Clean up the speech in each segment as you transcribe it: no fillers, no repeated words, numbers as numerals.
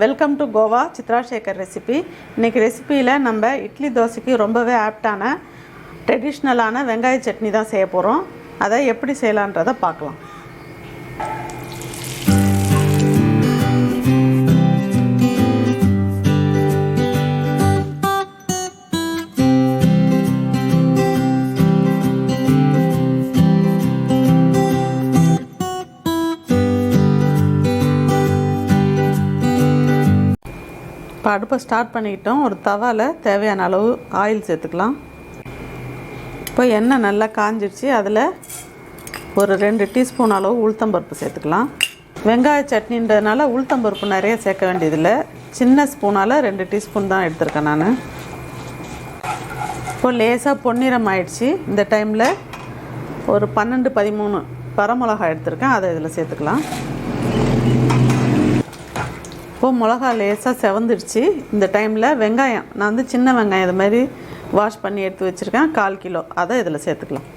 Welcome to Goa Chitra Sekar recipe. இன்றைக்கி ரெசிப்பியில் நம்ம இட்லி தோசைக்கு ரொம்பவே ஆப்டான ட்ரெடிஷ்னலான வெங்காய சட்னி தான் செய்ய போகிறோம். அதை எப்படி செய்யலான்றதை பார்க்கலாம். இப்போ அடுப்பை ஸ்டார்ட் பண்ணிக்கிட்டோம். ஒரு தவாவில் தேவையான அளவு ஆயில் சேர்த்துக்கலாம். இப்போ எண்ணெய் நல்லா காஞ்சிடுச்சு. அதில் ஒரு 2 டீஸ்பூன் அளவு உளுத்தம்பருப்பு சேர்த்துக்கலாம். வெங்காய சட்னின்றதுனால உளுத்தம்பருப்பு நிறைய சேர்க்க வேண்டியதில்லை. சின்ன ஸ்பூனால் 2 டீஸ்பூன் தான் எடுத்திருக்கேன் நான். இப்போ லேசாக பொன்னிறம் ஆயிடுச்சு. இந்த டைமில் ஒரு 12-13 வரமிளகாய் எடுத்திருக்கேன். அதை இதில் சேர்த்துக்கலாம். இப்போது மிளகா லேசாக செவந்துடுச்சு. இந்த டைமில் வெங்காயம், நான் வந்து சின்ன வெங்காயம் இது மாதிரி வாஷ் பண்ணி எடுத்து வச்சுருக்கேன், 1/4 கிலோ. அதை இதில் சேர்த்துக்கலாம்.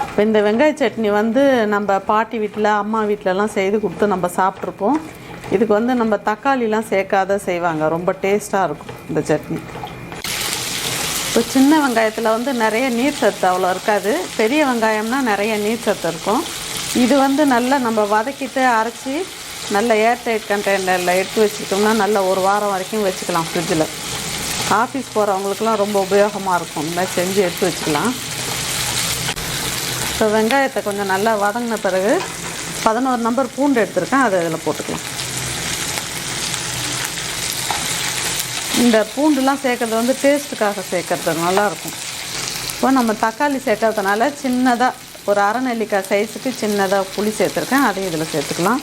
இப்போ இந்த வெங்காய சட்னி வந்து நம்ம பாட்டி வீட்டில் அம்மா வீட்டிலலாம் செய்து கொடுத்து நம்ம சாப்பிட்ருப்போம். இதுக்கு வந்து நம்ம தக்காளிலாம் சேர்க்காத செய்வாங்க. ரொம்ப டேஸ்ட்டாக இருக்கும் இந்த சட்னி. இப்போ சின்ன வெங்காயத்தில் வந்து நிறைய நீர் சத்து அவ்வளோ இருக்காது. பெரிய வெங்காயம்னா நிறைய நீர் சத்து இருக்கும். இது வந்து நல்லா நம்ம வதக்கிட்டு அரைச்சி நல்ல ஏர்டைட் கண்டெய்னரில் எடுத்து வச்சுக்கிட்டோம்னா நல்ல ஒரு வாரம் வரைக்கும் வச்சுக்கலாம் ஃப்ரிட்ஜில். ஆஃபீஸ் போகிறவங்களுக்குலாம் ரொம்ப உபயோகமாக இருக்கும். இந்த மாதிரி செஞ்சு எடுத்து வச்சுக்கலாம். இப்போ வெங்காயத்தை கொஞ்சம் நல்லா வதங்கின பிறகு 11 நம்பர் பூண்டு எடுத்துருக்கேன். அதை இதில் போட்டுக்கலாம். இந்த பூண்டுலாம் சேர்க்குறது வந்து டேஸ்ட்டுக்காக சேர்க்குறது நல்லாயிருக்கும். இப்போ நம்ம தக்காளி சேர்க்கறதுனால சின்னதாக ஒரு அரை நெல்லிக்காய் சைஸுக்கு சின்னதாக புளி சேர்த்துருக்கேன். அதையும் இதில் சேர்த்துக்கலாம்.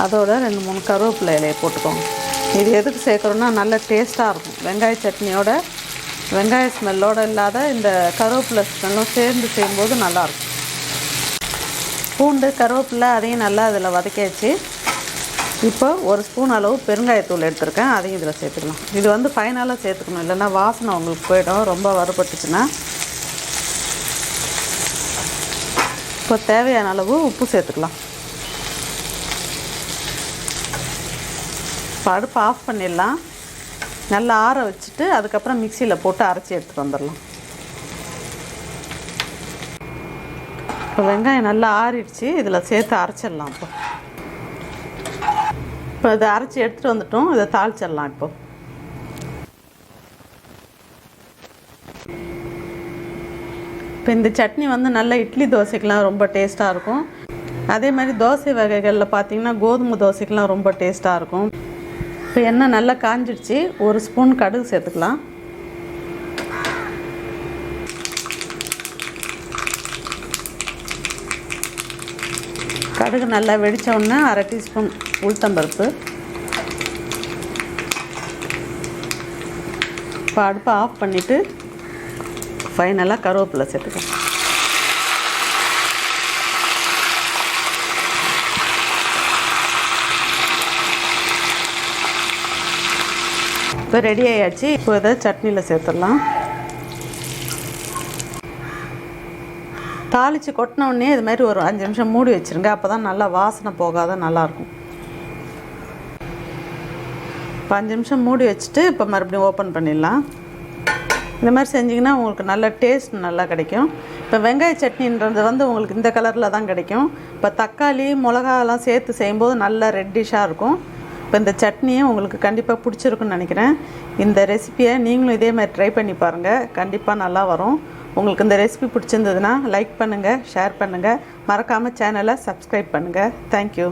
அதோட 2-3 கருவேப்பிலை இலையை போட்டுக்கோங்க. இது எதுக்கு சேர்க்குறோன்னா நல்ல டேஸ்ட்டாக இருக்கும். வெங்காய சட்னியோட வெங்காய ஸ்மெல்லோடு இல்லாத இந்த கருவேப்பிலை ஸ்மெல்லும் சேர்ந்து செய்யும்போது நல்லாயிருக்கும். பூண்டு கருவேப்பிலை அதையும் நல்லா அதில் வதக்கியாச்சு. இப்போ 1 ஸ்பூன் அளவு பெருங்காயத்தூள் எடுத்துருக்கேன். அதையும் இதில் சேர்த்துக்கலாம். இது வந்து ஃபைனலாக சேர்த்துக்கணும், இல்லைன்னா வாசனை உங்களுக்கு போயிடும் ரொம்ப வறுபட்டுச்சுன்னா. இப்போ தேவையான அளவு உப்பு சேர்த்துக்கலாம். இப்போ அடுப்பு ஆஃப் பண்ணிடலாம். நல்லா ஆற வச்சுட்டு அதுக்கப்புறம் மிக்சியில் போட்டு அரைச்சி எடுத்துகிட்டு வந்துடலாம். இப்போ வெங்காயம் நல்லா ஆறிடுச்சு. இதில் சேர்த்து அரைச்சிடலாம். இப்போ இதை அரைச்சி எடுத்துகிட்டு வந்துட்டோம். இதை தாளிச்சிடலாம். இப்போ இந்த சட்னி வந்து நல்ல இட்லி தோசைக்கெலாம் ரொம்ப டேஸ்ட்டாக இருக்கும். அதே மாதிரி தோசை வகைகளில் பார்த்திங்கன்னா கோதுமை தோசைக்கெலாம் ரொம்ப டேஸ்ட்டாக இருக்கும். இப்போ எண்ணெய் நல்லா காஞ்சிடுச்சு. 1 ஸ்பூன் கடுகு சேர்த்துக்கலாம். கடுகு நல்லா வெடித்த உடனே 1/2 டீஸ்பூன் உளுத்தம்பருப்பு. இப்போ அடுப்பை ஆஃப் பண்ணிவிட்டு ஃபைனலாக கருவேப்பிலை சேர்த்துக்கலாம். இப்போ ரெடி ஆயாச்சு. இப்போ இதை சட்னியில் சேர்த்துடலாம். தாளித்து கொட்டினோடனே இது மாதிரி ஒரு 5 நிமிஷம் மூடி வச்சுருங்க. அப்போ தான் நல்லா வாசனை போகாத நல்லாயிருக்கும். இப்போ 5 நிமிஷம் மூடி வச்சுட்டு இப்போ மறுபடியும் ஓப்பன் பண்ணிடலாம். இந்த மாதிரி செஞ்சிங்கன்னா உங்களுக்கு நல்ல டேஸ்ட் நல்லா கிடைக்கும். இப்போ வெங்காய சட்னின்றது வந்து உங்களுக்கு இந்த கலரில் தான் கிடைக்கும். இப்போ தக்காளி மிளகாலாம் சேர்த்து செய்யும்போது நல்லா ரெட்டிஷாக இருக்கும். இப்போ இந்த சட்னியை உங்களுக்கு கண்டிப்பாக பிடிச்சிருக்குன்னு நினைக்கிறேன். இந்த ரெசிப்பியை நீங்களும் இதே மாதிரி ட்ரை பண்ணி பாருங்கள். கண்டிப்பாக நல்லா வரும். உங்களுக்கு இந்த ரெசிபி பிடிச்சிருந்ததுன்னா லைக் பண்ணுங்கள், ஷேர் பண்ணுங்கள், மறக்காமல் சேனலை சப்ஸ்கிரைப் பண்ணுங்கள். தேங்க்யூ.